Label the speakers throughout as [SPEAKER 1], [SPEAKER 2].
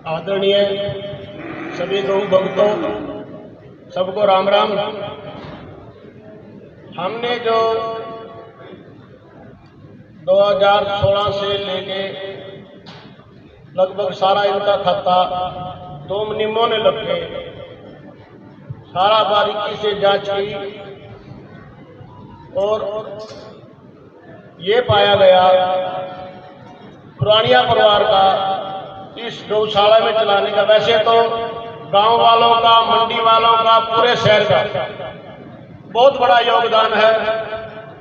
[SPEAKER 1] आदरणीय सभी गौ भक्तों, सबको राम राम। हमने जो 2016 से लेके लगभग सारा इनका खाता 2 मुनिमों ने लग के सारा बारीकी से जांच की और ये पाया गया पुरानिया परिवार का इस गौशाला में चलाने का, वैसे तो गांव वालों का, मंडी वालों का, पूरे शहर का बहुत बड़ा योगदान है।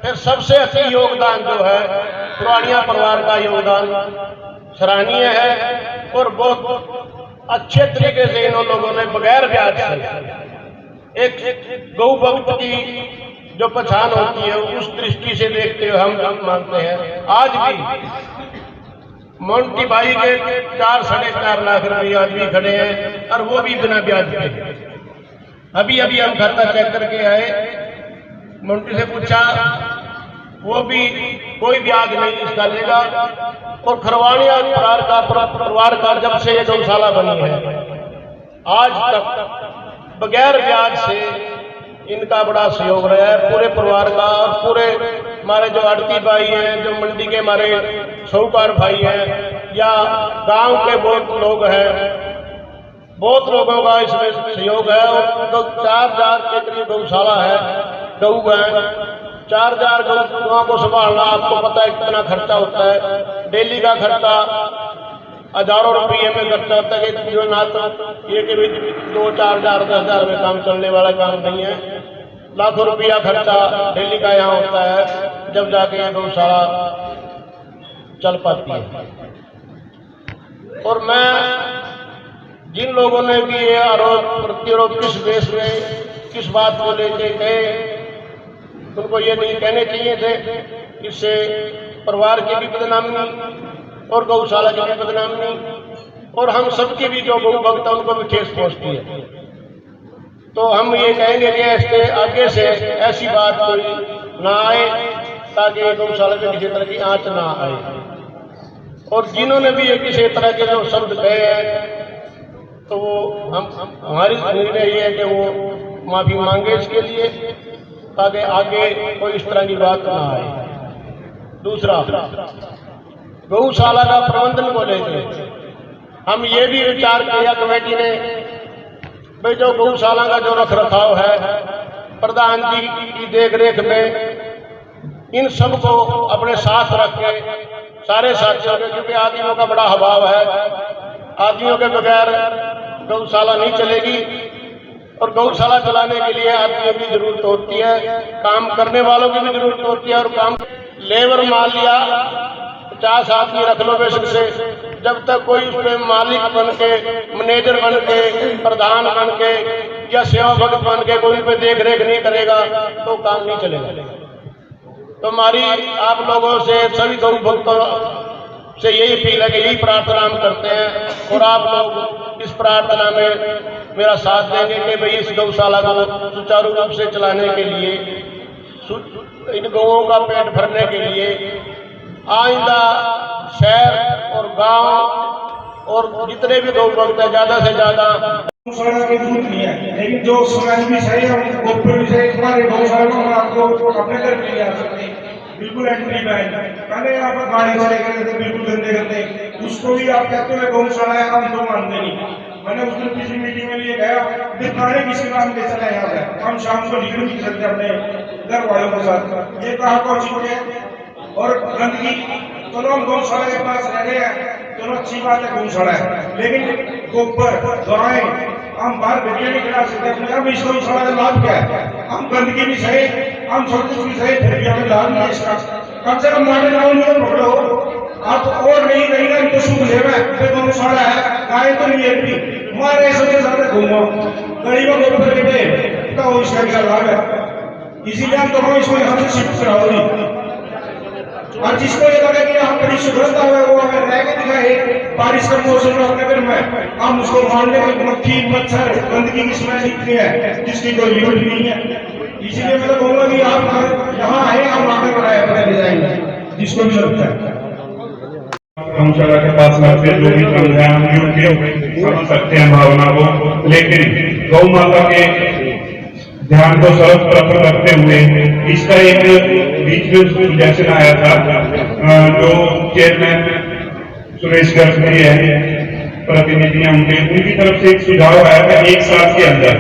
[SPEAKER 1] फिर सबसे अच्छा योगदान जो है पुरानिया परिवार का योगदान सराहनीय है और बहुत अच्छे तरीके से इन लोगों ने बगैर ब्याज से एक गौ भक्त की जो पहचान होती है उस दृष्टि से देखते हुए हम मानते हैं आज भी मोंटी भाई के 4-4.5 लाख रुपये आज भी खड़े हैं और वो भी बिना ब्याज के। अभी हम खाता चेक करके आए, मोंटी से पूछा, वो भी कोई ब्याज नहीं इसका लेगा। और खरवानिया परिवार का जब से ये गौशाला बनी है आज तक बगैर ब्याज से इनका बड़ा सहयोग रहा है पूरे परिवार का। और पूरे हमारे जो आड़ती भाई हैं, जो मंडी के हमारे साहूकार भाई हैं या गांव के बहुत लोग हैं, बहुत लोगों का इसमें सहयोग है। और 4,000 के करीब गौशाला है, गऊ है। 4,000 गौओं को संभालना आपको पता है कितना खर्चा होता है। डेली का खर्चा हजारों रुपये में खर्चा होता है कि जो ना तो ये के बीच 2-4,000 10,000 में काम चलने वाला काम नहीं है। लाखों रुपया खर्चा डेली का यहाँ होता है जब जाके ये गौशाला चल पाती है। और मैं जिन लोगों ने भी ये आरोप प्रत्यारोप किस बेस में किस बात को लेके गए, उनको ये नहीं कहने चाहिए थे। इससे परिवार की भी बदनामी और गौशाला की भी बदनामी और हम सबके भी जो गौ भक्त है उनको भी ठेस पहुंचती है। तो हम ये कहेंगे कि ऐसे आगे से ऐसी बात कोई ना आए ताकि गौशाला में किसी तरह की आंच ना आए। और जिन्होंने भी किसी तरह के जो शब्द कहे हैं तो वो हमारी निर्णय ये है कि वो माफी मांगे इसके लिए ताकि आगे कोई इस तरह की बात ना आए। दूसरा, गौशाला का प्रबंधन को लेकर हम ये भी विचार किया कमेटी ने, भाई जो गौशाला का जो रख रखाव है प्रधान जी की देखरेख में इन सबको अपने साथ रख के सारे साथियों के, क्योंकि आदमियों का बड़ा अभाव है, आदमियों के बगैर गौशाला नहीं चलेगी। और गौशाला चलाने के लिए आदमियों की जरूरत होती है, काम करने वालों की भी जरूरत होती है। और काम लेबर मान लिया 50 आदमी रख लो बेशक से, जब तक कोई उसमें मालिक बन के, मैनेजर बन के, प्रधान बन के या सेवा भक्त बन के कोई पे देख रेख नहीं करेगा तो काम नहीं चलेगा। तो हमारी आप लोगों से, सभी गौ भक्तों से यही अपील है कि यही प्रार्थना हम करते हैं और आप लोग इस प्रार्थना में मेरा साथ देंगे कि भाई इस गौशाला को सुचारू रूप से चलाने के लिए, इन गौओं का पेट भरने के लिए आइंदा शहर और गांव और जितने भी गौ भक्त है ज्यादा से ज्यादा
[SPEAKER 2] गौशाला के दूध नहीं है, लेकिन जो समय भी सही है गोबर भी सही। हमारे गौशाला में आपको अपने घर के लिए आ सकते हैं, बिल्कुल एंट्री बैन। पहले आप गाड़ी से लेकर थे बिल्कुल गंदे गंदे, उसको भी आप कहते हो गौशाला है, हम तो मानते नहीं। मैंने उस दिन पिछली मीटिंग में लिए गया, दिखाने किसी काम के चला यहाँ पे, हम शाम को निकल नहीं सकते अपने घर वालों के साथ। ये कहा पहुंची है। और गंदगी, चलो हम गौशाला के पास रह रहे हैं, चलो अच्छी बात है गौशाला है, लेकिन गोबर गाय हम बाहर भेजिए नहीं खिला सकते अपने। अब इस गौशाला का लाभ क्या है? हम गंदगी भी सही, हम सब कुछ भी सही, फिर भी हमें लाभ नहीं है इसका। कम से कम माने गाँव में पकड़ो आप, और नहीं रहेगा तो सुख ले गौशाला है, गाय तो नहीं है। हमारे सबके साथ घूमो गरीबों के ऊपर बेटे तो इसका क्या लाभ है? इसीलिए हम तो इसको यहाँ से शिफ्ट कराओ। और जिसको ये लगे कि यहाँ बड़ी सुगंधता है वो हमें रह के दिखाए, बारिश का मौसम में अपने घर में हम उसको मारने के मक्खी मच्छर गंदगी की स्मेल इतनी है जिसकी कोई लिमिट नहीं है। इसीलिए मैं तो कहूँगा कि आप यहाँ आए, हम आगे बढ़ाए अपने डिजाइन जिसको भी लगता है। गौशाला के पास में फिर जो भी रंग है हम उनके समझ सकते हैं भावना को, लेकिन गौ माता के ध्यान को सर्वप्रथम रखते हुए इसका एक बीच में सुजेशन आया था, जो चेयरमैन सुरेश गर्ग जी है, प्रतिनिधियां उनकी तरफ से एक सुझाव आया था 1 साल के अंदर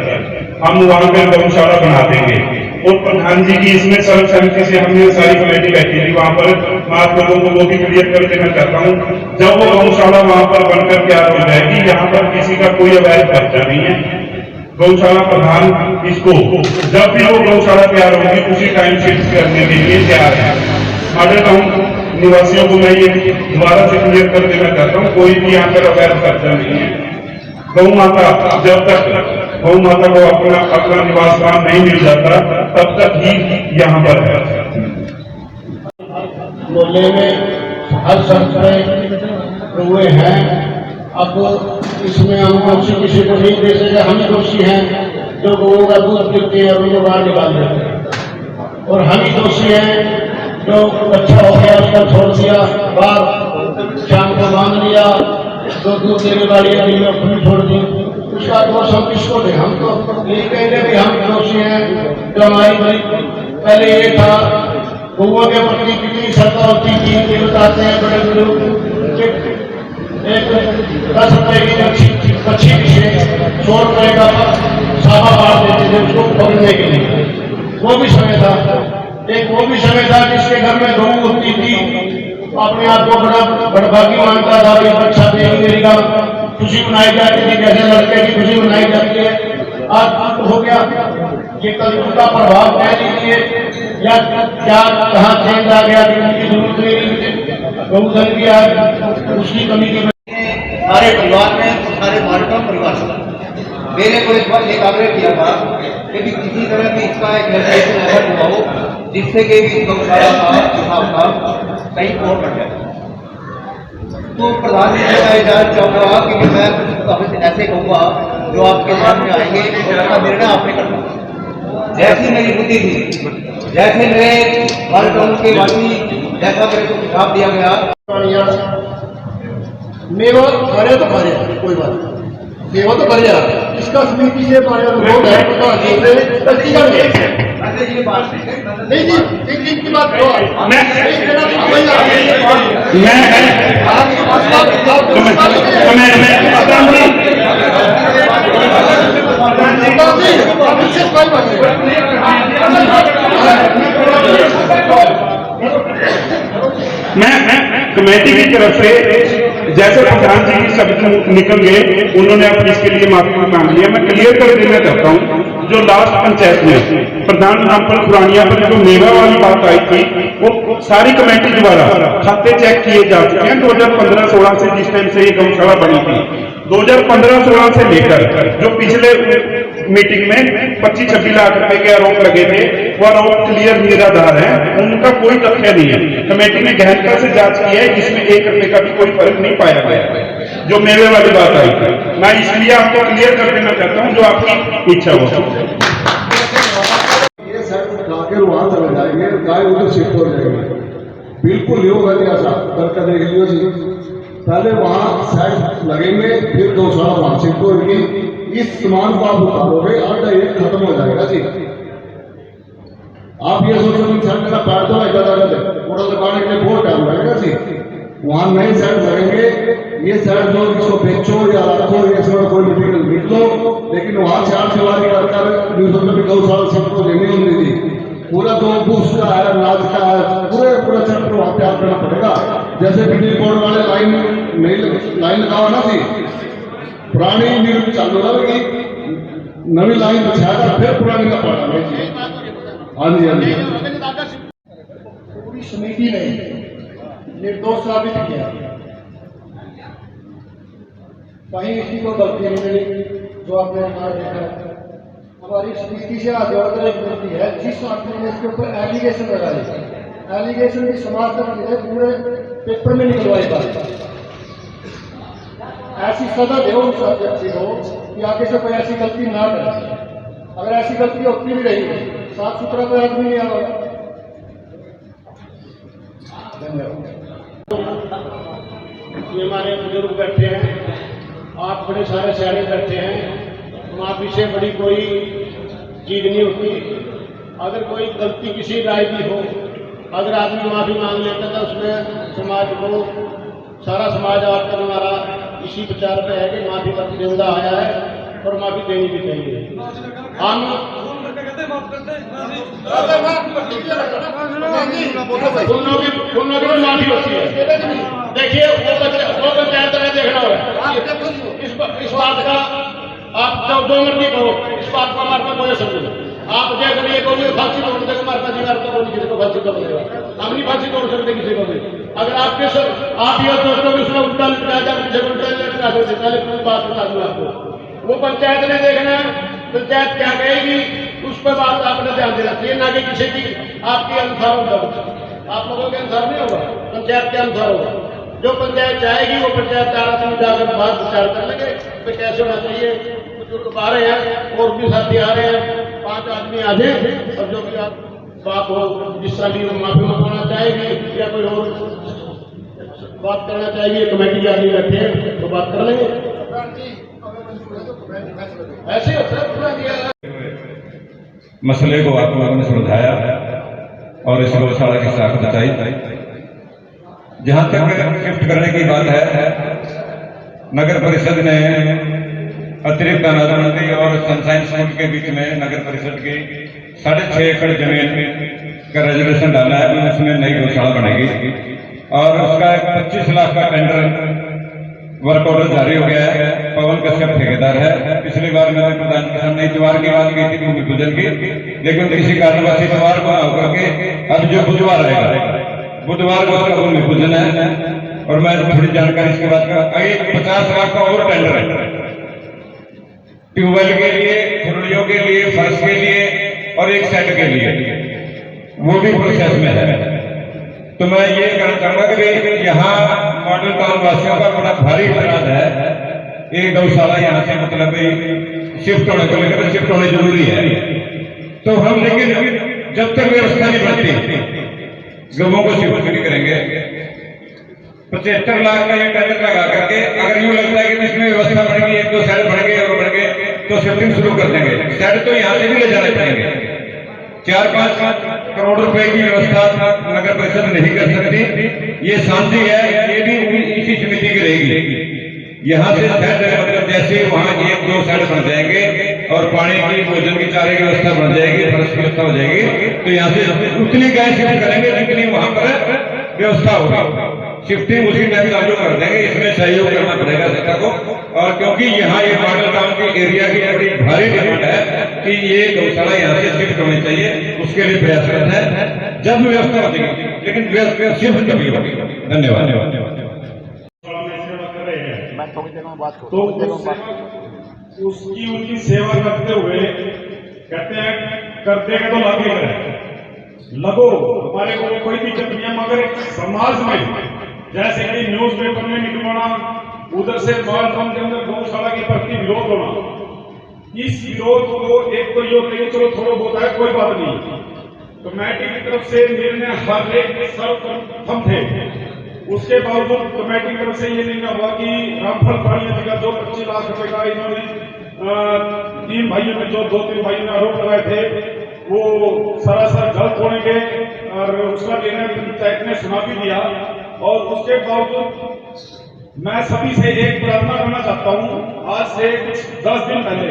[SPEAKER 2] हम वहां पर गौशाला बना देंगे। और प्रधान जी की इसमें सर्वसम्मति से हमने सारी कमेटी बैठी थी वहां पर। मैं आप लोगों को वो भी क्लियर कर देना चाहता हूँ, जब वो गौशाला वहां पर बनकर तैयार हो जाएगी, यहाँ पर किसी का कोई अवैध कब्जा नहीं है। गौशाला प्रधान इसको जब भी वो गौशाला तैयार होगी उसी टाइम शिफ्ट करने के लिए तैयार है। मॉडल टाउन निवासियों को मैं ये दोबारा से क्लियर कर देना चाहता हूँ, कोई भी यहाँ पर अवैध कब्जा नहीं है। गौ माता जब तक गौ माता को अपना निवास स्थान नहीं मिल जाता तब तक ही यहाँ पर है।
[SPEAKER 1] मोहल्ले में हर संत में हुए हैं। अब इसमें हम दोषी किसी को नहीं दे सकते, हम ही दोषी हैं जो गौओं का दूध पीते हैं और जो बाहर निकाल देते हैं, और हम ही दोषी हैं जो अच्छा हो गया उसका छोड़ दिया बाहर, शाम को बांध लिया, तो दूध देने वाली दिन में खुली छोड़ दी। उसका दोष हम किसको दें? हम तो यही कहेंगे कि हम दोषी हैं। जो हमारी पहले ये था गौओं के प्रति कितनी श्रद्धा होती थी, ये बताते हैं बड़े बुजुर्ग। एक 10 रुपए की पक्षी पीछे 100 रुपए का साफा बांट देते थे उसको पकड़ने के लिए। वो भी समय था, एक वो भी समय था जिसके घर में गौ होती थी अपने आप को बड़ा बड़भागी मानता था। ये बच्चा मेरी का खुशी मनाई जाती थी, जैसे लड़के की खुशी मनाई जाती है। आज हो गया ये कलयुग का प्रभाव कह लीजिए या क्या, कहाँ चेंज आ गया कि उनकी जरूरत नहीं, गौधन की आज उसकी कमी की
[SPEAKER 3] सारे परिवार में, सारे मार्टम परिवार से मैंने को एक बार एक आग्रह किया था कि किसी तरह की इसका एक निर्देशन ऐसा हुआ हो जिससे कि इस गौशाला का हिसाब का कहीं और बढ़ जाए। तो प्रधान जी से मैं जानना चाहूँगा कि मैं कुछ ऐसे कहूँगा जो आपके सामने आएंगे, उसका निर्णय आपने करना। जैसी मेरी बुद्धि थी, जैसे मेरे मार्टम के वासी, जैसा मेरे को सुझाव दिया गया,
[SPEAKER 1] मेवा खा तो खा रहे कोई बात नहीं, मेवा तो बढ़िया इसका समिति से लोग है नहीं जी, एक दिन की बात
[SPEAKER 2] मैं कमेटी की तरफ से जैसे प्रधान जी की शब्द निकल गए, उन्होंने अब इसके लिए माफी मांग लिया। मैं क्लियर कर देना चाहता हूँ, जो लास्ट पंचायत में प्रधान रामपुर पुरानिया पर जो मेवा वाली बात आई थी, वो सारी कमेटी द्वारा खाते चेक किए जा चुके हैं। 2015-16 से जिस टाइम से ये गौशाला बनी थी, 2015-16 से लेकर जो पिछले मीटिंग में 25-26 लाख रुपए के आरोप लगे थे, वो आरोप क्लियर निराधार है, उनका कोई तथ्य नहीं है। कमेटी ने गहनता से जांच की है, इसमें 1 रुपए का भी कोई फर्क नहीं पाया गया जो मेवे वाली बात आई थी। मैं इसलिए आपको क्लियर कर देना चाहता हूँ, जो आपकी इच्छा हो।
[SPEAKER 4] ये सब लाकर वहां चले जाएंगे, गाय उधर शिफ्ट हो जाएगी, बिल्कुल नहीं होगा ऐसा। करके देख लियो जी, पहले वहां साइड लगेंगे, फिर गौशाला वहां शिफ्ट होगी। इस सामान को आप उतारोगे, आधा एक खत्म हो जाएगा जी। आप ये सोचो कि सर मेरा पैर तो है पूरा लगाने के लिए बहुत टाइम लगेगा जी। वहां नई साइड लगेंगे, ये साइड जो इसको बेचो या रखो, इसमें कोई मटीरियल बेच लो, लेकिन वहां 4 सवारी कर भी गौशाला सबको लेनी होती थी। पूरा जो बूस का है, अनाज का है, पूरा चक्कर वहां तैयार करना पड़ेगा। जैसे बिजली बोर्ड वाले लाइन लगाओ ना जी, पुरानी नींव चालू रहेगी, नवी लाइन बिछाएगा, फिर पुरानी का पड़ा। हाँ जी, हाँ जी।
[SPEAKER 1] पूरी समिति ने निर्दोष साबित किया, कहीं किसी को गलती नहीं मिली। जो आपने हमारा देखा है, हमारी समिति से आज और एक गलती है, जिस आदमी ने इसके ऊपर एलिगेशन लगाई, एलिगेशन की समाज तक पूरे पेपर में निकलवाई बात। ऐसी सजा दो उस व्यक्ति को कि आगे से कोई ऐसी गलती ना करे। अगर ऐसी गलती होती भी रही, साफ सुथरा कोई आदमी नहीं आ रहा। धन्यवाद। ये हमारे बुजुर्ग बैठे हैं, आप बड़े सारे शहरी बैठे हैं, माफी से बड़ी कोई चीज नहीं होती। अगर कोई गलती किसी राय की हो, अगर आदमी माफी मांग लेता है तो उसमें समाज को, सारा समाज आपका हमारा इसी विचार पे है कि माफी का जिंदा आया है और माफी देनी भी चाहिए। हम उन लोगों की माफी होती है। देखिए वो पंचायत में देखना होगा इस बात का, आप जब दो मर्जी कहो, इस बात को हमारे कोई समझो। आप देख रही को फांसी तोड़ देगा, हमारे पास जीवन तो किसी को फांसी तोड़ देगा, हम नहीं फांसी तोड़ सकते किसी को भी। अगर आपके सब आप ये सोच लो कि उसमें उल्टा लटका जाए, पीछे उल्टा लटका सकते, पहले पूरी बात बता दूं आपको। वो पंचायत ने देखना है, पंचायत क्या कहेगी उस पर बात आपने ध्यान देना चाहिए, ना कि किसी की आपके अनुसार होगा। आप लोगों के अनुसार नहीं होगा, पंचायत के अनुसार होगा। जो पंचायत चाहेगी वो पंचायत 4 आदमी जाकर बात विचार कर लेंगे तो कैसे होना चाहिए। बुजुर्ग आ रहे हैं और भी साथी आ रहे हैं, 5 आदमी आ जाए और जो भी आप बात हो, जिस तरह की माफी मांगना चाहेगी या कोई और बात करना चाहिए, कमेटी के आदमी बैठे हैं तो बात कर लेंगे। ऐसे होता है पूरा किया
[SPEAKER 5] मसले को आप लोगों ने सुलझाया और इस गौशाला की साख बचाई। जहां तक शिफ्ट करने की बात है, नगर परिषद ने अतिरिक्त अनाज और सनसाइन स्कूल के बीच में नगर परिषद की 6.5 एकड़ जमीन का रिजर्वेशन डाला है, उसमें नई गौशाला बनेगी और उसका 25 लाख का टेंडर वर्क ऑर्डर जारी हो गया है। पवन कश्यप ठेकेदार है। पिछली बार मैंने प्रधान किसान ने इतवार की बात की थी भूमि पूजन की, लेकिन किसी कारणवश इतवार को होकर के अब जो बुधवार आएगा, बुधवार को उसका भूमि पूजन है। और मैं थोड़ी जानकारी इसके बाद का, एक 50 लाख का और टेंडर है ट्यूबवेल के लिए, खुरड़ियों के लिए, फर्श के लिए और एक सेट के लिए, वो भी प्रोसेस में है। तो मैं ये कहना चाहूंगा कि यहाँ मॉडल टाउन वासियों का बड़ा भारी अपराध है। एक गौशाला यहाँ से मतलब शिफ्ट होने को लेकर शिफ्ट होने जरूरी है, तो हम लेकिन जब तक व्यवस्था नहीं बनती गवों को शिफ्ट नहीं करेंगे। 75 लाख का ये टेंडर लगा करके अगर यूं लगता है कि इसमें व्यवस्था बढ़ेगी, 1-2 सेट बढ़ गए और बढ़ गए तो शिफ्टिंग शुरू कर देंगे। सेट तो यहाँ से भी ले जाने पड़ेंगे। 4-5 करोड़ रुपए की व्यवस्था नगर परिषद नहीं कर सकती, ये शांति है, ये भी इसी समिति की रहेगी। यहाँ से सेट मतलब जैसे वहाँ 1-2 सेट बन जाएंगे और पानी की, भोजन की, चारे की व्यवस्था बन जाएगी, फर्श की व्यवस्था हो जाएगी, तो यहाँ से उतनी गैस शिफ्ट करेंगे जितनी वहाँ पर व्यवस्था होगी। शिफ्टिंग उसी टाइम चालू कर देंगे। इसमें सहयोग करना पड़ेगा सरकार को, और क्योंकि यहाँ ये मॉडल टाउन के एरिया की बड़ी भारी डिमांड है कि ये गौशाला यहाँ से शिफ्ट होनी चाहिए, उसके लिए प्रयासरत है। जब व्यवस्था हो जाएगी, लेकिन शिफ्ट कभी होगी। धन्यवाद।
[SPEAKER 2] तो उसकी उनकी सेवा करते हुए कहते हैं कर देगा तो लागे लगो, हमारे को कोई दिक्कत नहीं है, मगर समाज में जैसे कि न्यूज पेपर में निकलवाना, उधर से मालगांव के अंदर गौशाला के प्रति विरोध होना, इस विरोध को एक तो ये कहिए चलो थोड़ा बहुत है कोई बात नहीं, कमेटी की तरफ से निर्णय हर एक सर्वप्रथम थे। उसके बावजूद कमेटी की तरफ से ये निर्णय हुआ कि रामफल पाड़िया जी का जो 25 लाख रुपए का इन्होंने 3 भाइयों में जो 2-3 भाइयों ने आरोप लगाए थे वो सरासर गलत होंगे और उसका निर्णय पंचायत ने सुना भी दिया। और उसके बावजूद मैं सभी से एक प्रार्थना करना चाहता हूँ। आज से 10 दिन पहले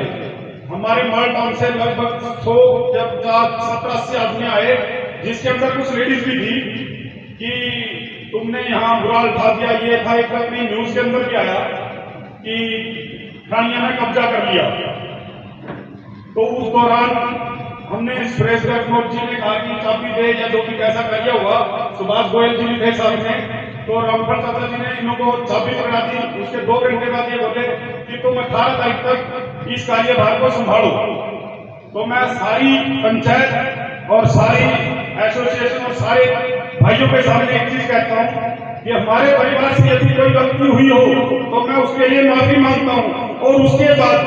[SPEAKER 2] हमारे माल टाउन से लगभग 70-80 आदमी आए, जिसके अंदर कुछ लेडीज भी थी कि तुमने यहाँ बुरा उठा दिया, ये था। एक अपनी न्यूज के अंदर भी आया कि खानिया ने कब्जा कर लिया। तो उस दौरान हमने सुरेश गहलोत जी ने कहा कि चाबी दे या जो भी कैसा कार्य हुआ, सुभाष गोयल जी भी थे साथ में, तो रामफल चाचा जी ने इन लोगों को चाबी पकड़ा दी। उसके 2 घंटे बाद ये बोले कि तुम 18 तारीख तक इस कार्यभार को संभालो। तो मैं सारी पंचायत और सारी एसोसिएशन और सारे भाइयों के सामने एक चीज कहता हूँ कि हमारे परिवार से यदि कोई गलती हुई हो तो मैं उसके लिए माफी मांगता हूँ, और उसके बाद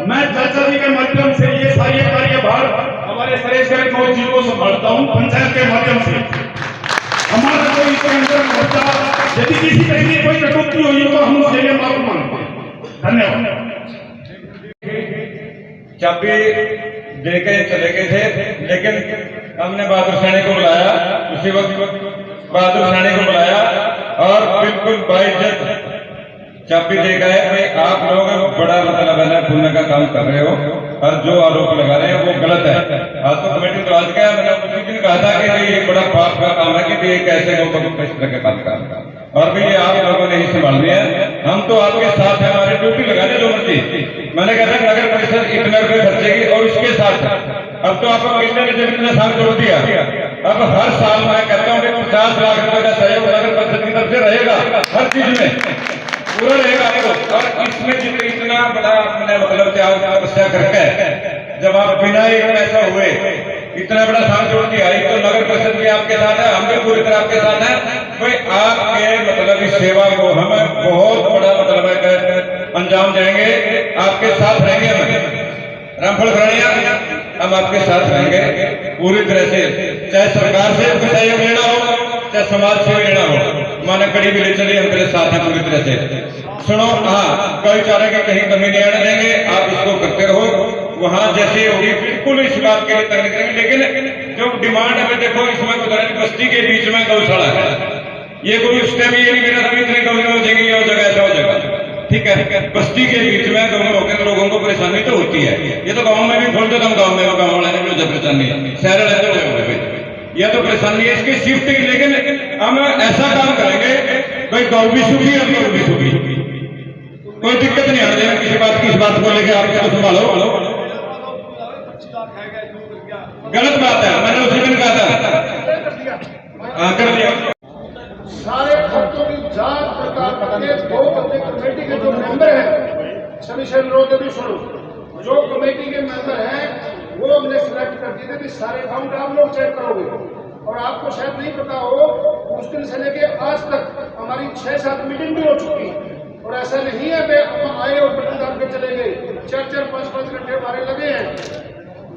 [SPEAKER 2] मैं चाचा जी के माध्यम से ये सारी कार्यभार हमारे सुरेश गहलोत जी को संभालता हूँ पंचायत के माध्यम से। हमारा कोई इसके अंदर पश्चात यदि किसी तरह की कोई कटौती हुई हो तो हम उसके लिए माफी मांगते हैं। धन्यवाद।
[SPEAKER 5] चाबी दे के चले गए थे, लेकिन हमने बहादुर सैनी को बुलाया, उसी वक्त बहादुर सैनी को बुलाया और बिल्कुल बाइज्जत चाबी दे गए। भाई आप लोग बड़ा मतलब है पुण्य का काम कर रहे हो और जो आरोप लगा रहे हैं वो गलत है। आज तो कमेटी तो आज क्या मैंने उसी दिन कहा था कि भाई ये बड़ा पाप का काम है कि ये कैसे लोग इस तरह के काम कर, और भी ये आप लोगों ने ही संभाल लिया है। हम तो आपके साथ हैं, हमारी ड्यूटी लगा दे जो मर्जी। मैंने कहता है नगर परिषद इतने रुपए खर्चेगी और इसके साथ अब तो आपको कितने बजट ने साथ जोड़ दिया। अब हर साल मैं कहता हूँ कि 50 लाख रुपए का सहयोग नगर परिषद की तरफ से रहेगा, हर चीज में पूरा रहेगा आपको। और इसमें जितने इतना बड़ा अपने मतलब त्याग तपस्या करके जब आप बिना एक पैसा हुए इतना बड़ा साथ जोड़ दिया, तो नगर परिषद भी आपके साथ है, हम भी पूरी तरह आपके साथ हैं। भाई आपके मतलब इस सेवा को हम बहुत बड़ा मतलब अंजाम देंगे, आपके साथ रहेंगे। हम रामफल घराणिया हम आपके साथ रहेंगे पूरी तरह से, चाहे सरकार से सहयोग लेना हो चाहे समाज से लेना हो। माना कड़ी भी ले चलिए, हम तेरे साथ हैं पूरी तरह से। सुनो, हाँ कोई चाह रहे कि कहीं कमी नहीं आने देंगे, आप इसको करते रहो। वहां जैसे होगी बिल्कुल इस बात के लिए तैयारी करेंगे, लेकिन जो डिमांड है देखो इसमें गुजरात बस्ती के बीच में गौशाला है। ये कोई उस टाइम ये नहीं मेरा था इतने गौशाला हो जाएंगे और जगह ऐसा हो जाएगा, ठीक है। बस्ती के बीच में दोनों होकर लोगों को परेशानी तो होती है। ये तो गाँव में भी खोल देता हूँ, गाँव में गाँव वाले ने मुझे परेशानी है, शहर वाले यह तो परेशानी है इसकी शिफ्ट की। लेकिन हम ऐसा काम करेंगे भाई गौ भी सुखी और गौ भी सुखी, कोई दिक्कत नहीं आने देना किसी बात की। इस बात को लेकर आप इसको संभालो। गलत बात है, मैंने उसी दिन कहा था। हाँ कर दिया।
[SPEAKER 6] सारे खर्चों की जांच पड़ताल करके 2 बंदे कमेटी के जो मेंबर हैं, सभी से अनुरोध है भी सुनो, जो कमेटी के मेंबर हैं वो हमने सिलेक्ट कर दिए थे कि सारे अकाउंट आप लोग चेक करोगे। और आपको शायद नहीं पता हो, उस दिन से लेके आज तक हमारी 6-7 मीटिंग भी हो चुकी है। और ऐसा नहीं है कि हम आए और बटन दाब के चले गए, 4-4, 5-5 घंटे हमारे लगे हैं,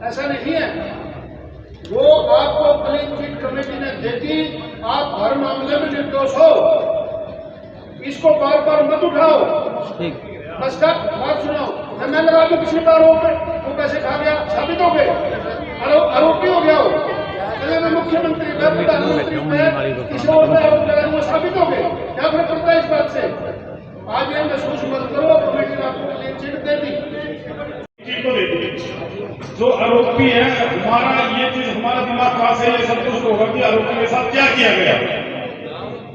[SPEAKER 6] ऐसा नहीं है। वो आपको क्लीन चिट कमेटी ने देखी, आप हर मामले में निर्दोष हो, इसको बार बार मत उठाओ। बस का बात सुनाओ, मैं लगा दूं पिछली बार हो गए वो पैसे खा गया, साबित हो गए, आरोपी हो गया हो। पहले मैं मुख्यमंत्री मैं प्रधानमंत्री मैं किसी और पे आरोप लगा वो साबित हो गए, क्या फर्क पड़ता है इस बात से। आज ये महसूस मत करो, कमेटी ने आपको क्लीन चिट दे दी,
[SPEAKER 2] को दे दी। जो आरोपी है हमारा ये चीज हमारा दिमाग कहां से ये संतुष्ट होगा कि आरोपी के साथ क्या किया गया,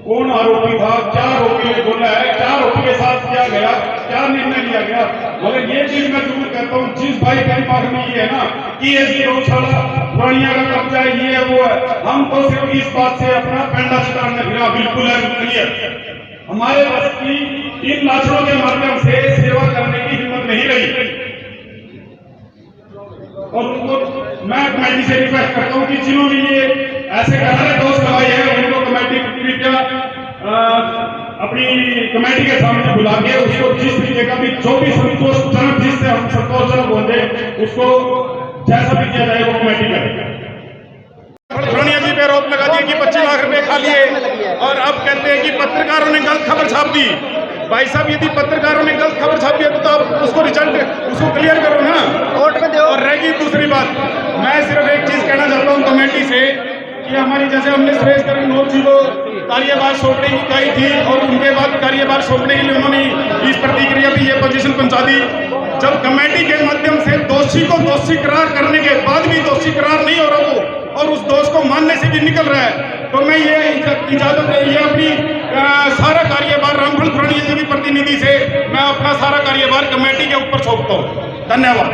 [SPEAKER 2] कौन आरोपी था, क्या आरोपी ने बोला है, क्या आरोपी के साथ किया गया, क्या निर्णय लिया गया। मगर ये चीज मैं जरूर कहता हूँ, जिस भाई के दिमाग में ये है ना कि ये गौशाला पुरानिया का कब्जा है, ये है वो है, हम तो सिर्फ इस बात से अपना पेंडा छिटाने फिरा, बिल्कुल है क्लियर। हमारे बस की इन लाशों के माध्यम से सेवा करने की हिम्मत नहीं रही। और उनको मैं कमेटी से रिक्वेस्ट करता हूं कि जिन्होंने ये ऐसे करारे दोष लगाए हैं उनको कमेटी अपनी कमेटी के सामने बुला के उसको जिस तरीके का भी जो भी संतोषजनक, जिससे हम संतोषजनक होंगे उसको जैसा भी किया जाए वो कमेटी करेगा। रानिया जी पे आरोप लगा दिए कि 25 लाख रुपए खा लिए और अब कहते हैं कि पत्रकारों ने गलत खबर छाप दी। भाई साहब यदि पत्रकारों ने गलत खबर छापी है तो आप उसको रिजल्ट उसको क्लियर करो ना, कोर्ट में दो। और रहेगी दूसरी बात, मैं सिर्फ एक चीज कहना चाहता हूँ कमेटी से कि हमारी जैसे हमने सुरेश करण नौर जी को कार्यभार सौंपने की कही थी और उनके बाद कार्यभार सौंपने के लिए उन्होंने इस प्रतिक्रिया दी, ये पोजीशन पहुंचा दी। जब कमेटी के माध्यम से दोषी को दोषी करार करने के बाद भी दोषी करार नहीं हो रहा वो और उस दोष को मानने से भी निकल रहा है, तो मैं ये इजाजत ये अपनी सारा कार्यभार रामफल खुरानिया जी की प्रतिनिधि से मैं अपना सारा कार्यभार कमेटी के ऊपर सौंपता हूँ। धन्यवाद।